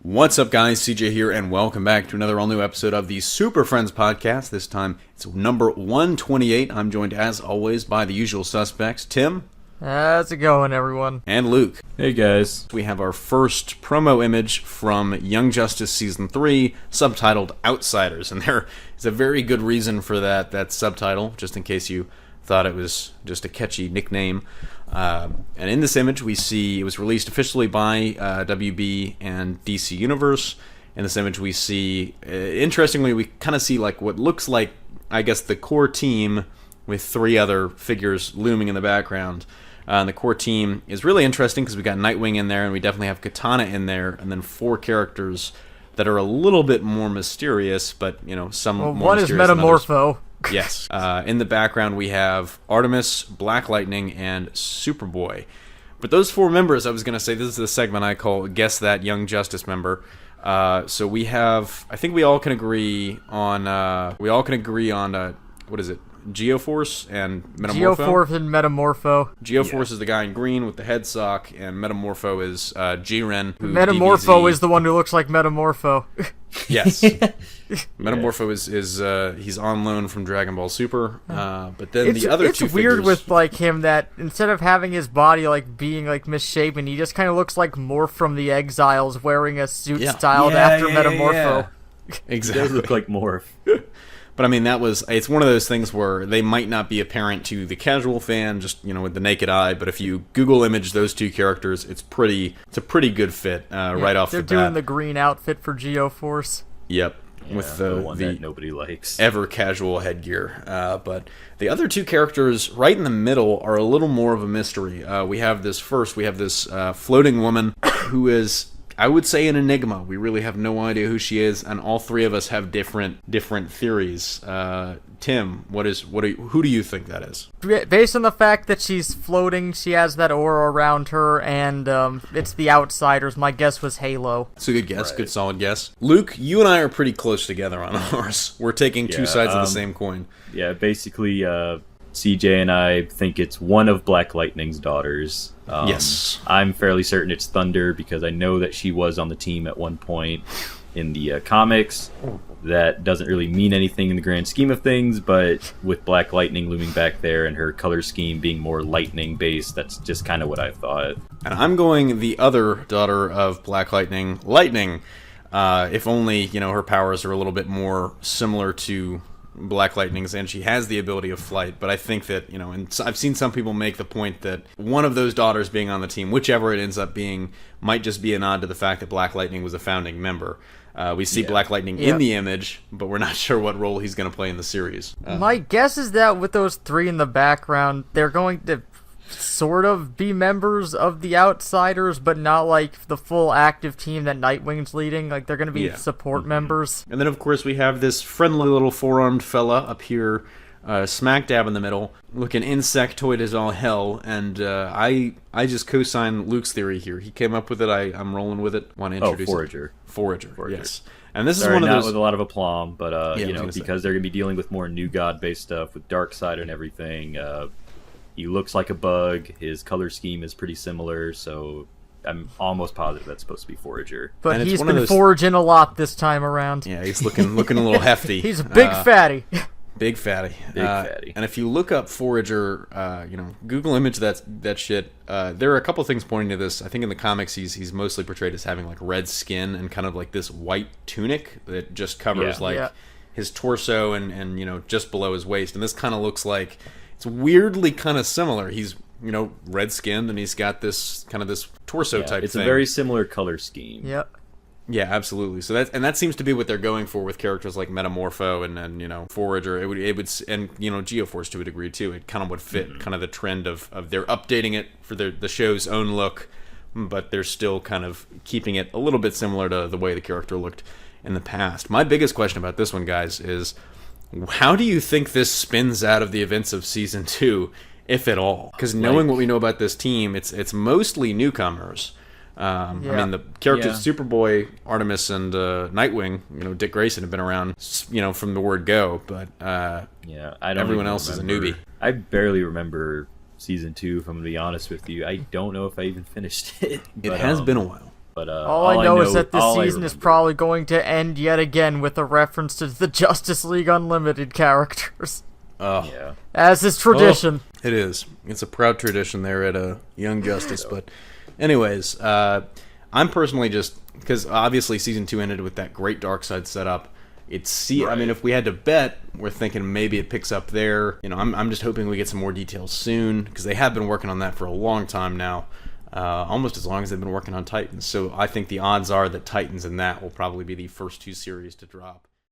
What's up, guys? CJ here, and welcome back to another all-new episode of the Superfriends podcast. This time, it's number 128. I'm joined, as always, by the usual suspects, Tim. How's it going, everyone? And Luke. Hey, guys. We have our first promo image from Young Justice Season 3, subtitled Outsiders. And there is a very good reason for that subtitle, just in case you thought it was just a catchy nickname. And in this image, we see it was released officially by WB and DC Universe. In this image, we see, interestingly, we kind of see like what looks like, I guess, the core team with three other figures looming in the background. And the core team is really interesting because we got Nightwing in there, and we definitely have Katana in there, and then four characters that are a little bit more mysterious, but some more one is mysterious than others. Metamorpho. Yes. In the background, we have Artemis, Black Lightning, and Superboy. But those four members, I was going to say, this is the segment I call Guess That Young Justice Member. So we have, I think we all can agree on, what is it? Geoforce and Metamorpho? Geoforce and Metamorpho. Geoforce is the guy in green with the head sock, and Metamorpho is Jiren. Metamorpho is the one who looks like Metamorpho. Yes. Metamorpho is he's on loan from Dragon Ball Super, but then the other two figures... It's weird with like him that instead of having his body like being like misshapen, he just kind of looks like Morph from the Exiles wearing a suit styled after Metamorpho. Exactly. He does look like Morph. But I mean, it's one of those things where they might not be apparent to the casual fan, just with the naked eye. But if you Google image those two characters, it's a pretty good fit right off the bat. They're doing the green outfit for Geoforce. Yep, with the one that nobody likes, ever casual headgear. But the other two characters right in the middle are a little more of a mystery. We have this floating woman who is, I would say, an enigma. We really have no idea who she is, and all three of us have different theories. Tim, who do you think that is? Based on the fact that she's floating, she has that aura around her, and it's the Outsiders. My guess was Halo. It's a good guess, good solid guess. Luke, you and I are pretty close together on ours. We're taking two sides of the same coin. Yeah, basically, CJ and I think it's one of Black Lightning's daughters. Yes. I'm fairly certain it's Thunder because I know that she was on the team at one point in the comics. That doesn't really mean anything in the grand scheme of things, but with Black Lightning looming back there and her color scheme being more lightning-based, that's just kind of what I thought. And I'm going the other daughter of Black Lightning, Lightning. If only, her powers are a little bit more similar to Black Lightning's, and she has the ability of flight, but I think that, and I've seen some people make the point that one of those daughters being on the team, whichever it ends up being, might just be a nod to the fact that Black Lightning was a founding member. We see Black Lightning in the image, but we're not sure what role he's going to play in the series. My guess is that with those three in the background, they're going to sort of be members of the Outsiders, but not like the full active team that Nightwing's leading. Like, they're going to be support members. And then, of course, we have this friendly little four-armed fella up here, smack dab in the middle, looking insectoid as all hell, and I just co-sign Luke's theory here. He came up with it, I'm rolling with it. Want to introduce Forager. Forager, yes. And this Sorry, is one of those... not with a lot of aplomb, but, because they're going to be dealing with more New God-based stuff with Darkseid and everything. He looks like a bug. His color scheme is pretty similar, so I'm almost positive that's supposed to be Forager. But he's been foraging a lot this time around. Yeah, he's looking a little hefty. He's a big fatty. Big fatty. Big fatty. And if you look up Forager, Google image that shit, there are a couple things pointing to this. I think in the comics he's mostly portrayed as having like red skin and kind of like this white tunic that just covers his torso and just below his waist. And this kind of looks like it's weirdly kind of similar. He's, red skinned and he's got this kind of this torso type it's thing. It's a very similar color scheme. Yep. Yeah, absolutely. So that seems to be what they're going for with characters like Metamorpho and Forager. It would and Geoforce to a degree too. It kind of would fit kind of the trend of they're updating it for the show's own look, but they're still kind of keeping it a little bit similar to the way the character looked in the past. My biggest question about this one, guys, is how do you think this spins out of the events of season 2, if at all? Because knowing what we know about this team, it's mostly newcomers. I mean, the characters Superboy, Artemis, and Nightwing, Dick Grayson have been around, from the word go, but everyone else is a newbie. I barely remember season 2, if I'm going to be honest with you. I don't know if I even finished it. It has been a while. But all I know is that this all I season is remember- probably going to end yet again with a reference to the Justice League Unlimited characters, Oh, Yeah. as is tradition. it is. It's a proud tradition there at Young Justice. But anyways, I'm personally just, because obviously season 2 ended with that great Darkseid setup. I mean, if we had to bet, we're thinking maybe it picks up there. You know, I'm just hoping we get some more details soon, because they have been working on that for a long time now, almost as long as they've been working on Titans. So I think the odds are that Titans and that will probably be the first 2 series to drop.